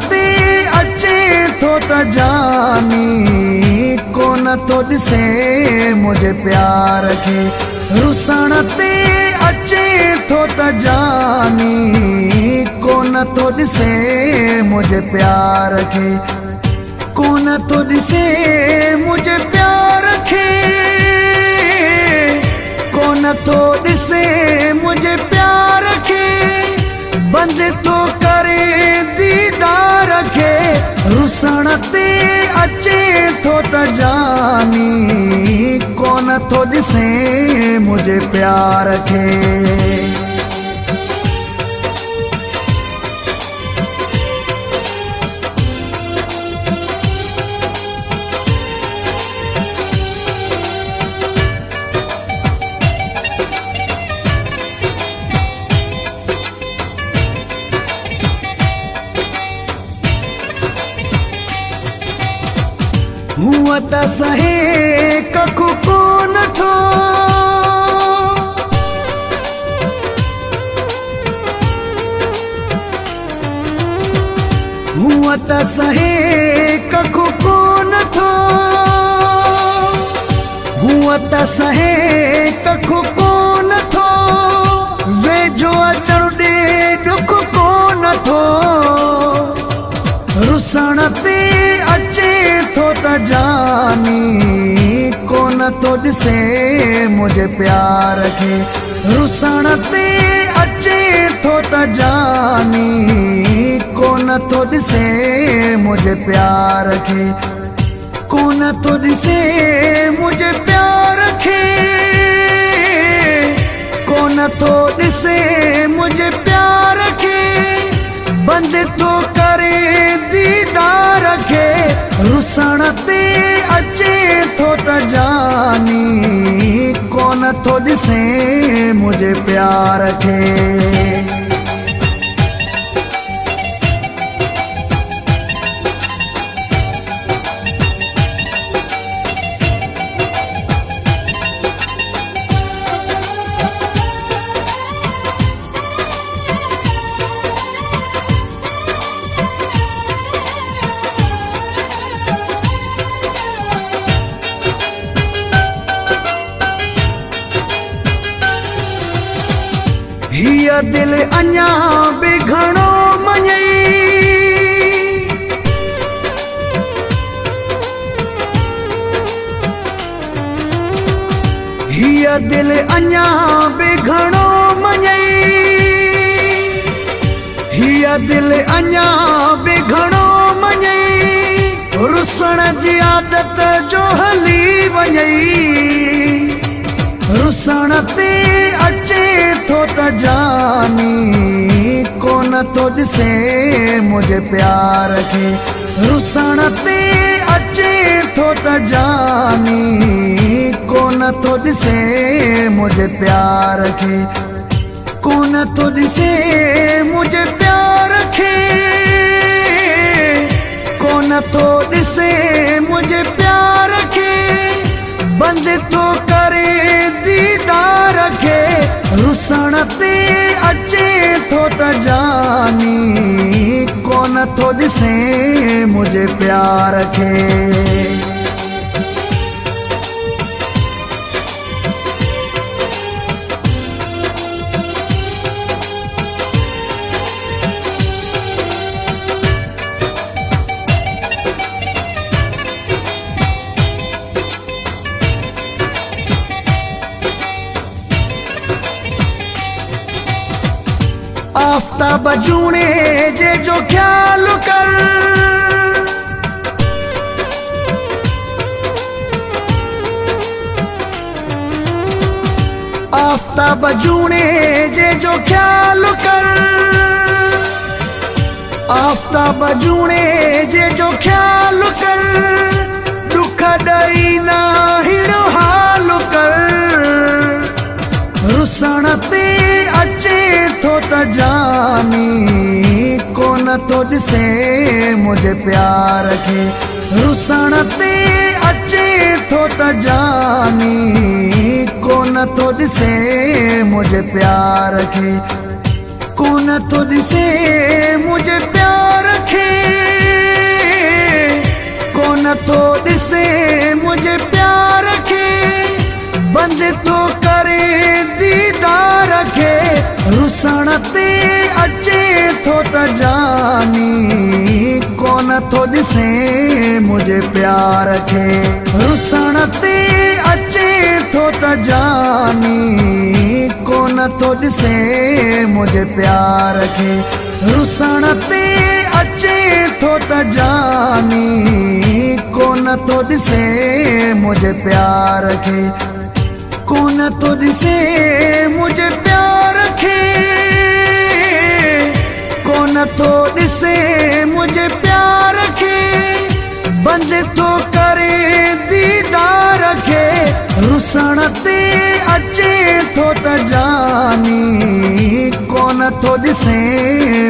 ते अचे थो त जानी कोन थो ॾिसे मुझे प्यार खे। रुसण ते अचे थो त जानी कोन थो ॾिसे मुझे प्यार खे। कोन थो ॾिसे मुझे प्यार खे। कोन थो ॾिसे मुझे प्यार खे। बंद तो करे दीदार खे। रुसण ते अचे थो त जानी कोन थो ॾिसे मुझे प्यार खे। हूअं त सहे कखु कोन थो। हूअं त सहे कखु कोन थो। हूअं त सहे कखु कोन थो। वेझो अचण ॾे ॾुख कोन थो। रुसण ते अचे थो त जानी कोन थो ॾिसे मुझे प्यार खे। रुसण ते अचे थो त जानी कोन थो ॾिसे मुझे प्यार खे। कोन थो ॾिसे मुझे प्यार खे। कोन थो ॾिसे मुझे प्यार खे। बंद तो करे दीदार खे। रुसण ते अचे थो त जानी कोन थो ॾिसे मुझे प्यार खे। हीअ दिल अञा बि घणो मञई। हीअ दिल अञा बि घणो मञई। हीअ दिल अञा बि घणो मञई। रुसण जी आदत जो हली वञई। रुसण ते अचे थो त जानी कोन थो ॾिसे मुझे प्यार खे। रुसण ते अचे थो त जानी कोन थो ॾिसे मुझे प्यार खे। कोन थो ॾिसे मुझे प्यार खे। कोन थो ॾिसे मुझे प्यार खे। बंद तो करे दीदार खे। रुसण ते अचे थो त जानी कोन थो ॾिसे मुझे प्यार खे। आफ़ताब जूणे जे जो ख्याल कर। आफ़ताब जूणे जे जो ख्याल कर। आफ़ताब जूणे जे जो ख्याल कर। दुख ॾई ना हिड़ो हाल कर। रुसण ते अचे थो त जानी कोन थो ॾिसे मुझे प्यार खे। रुसण ते अचे थो त जानी कोन थो ॾिसे मुझे प्यार खे। कोन थो ॾिसे मुझे प्यार खे। थो ॾिसे मुझे प्यार खे। रुसण ते अचे थो त जानी कोन थो ॾिसे मुझे प्यार खे। रुसण ते अचे थो त जानी कोन थो ॾिसे मुझे प्यार खे। कोन थो ॾिसे मुझे प्यार खे। कोन थो ॾिसे मुझे प्यार खे। बंदि थो करे दीदार खे। रुसण ते अचे थो त जानी कोन थो ॾिसे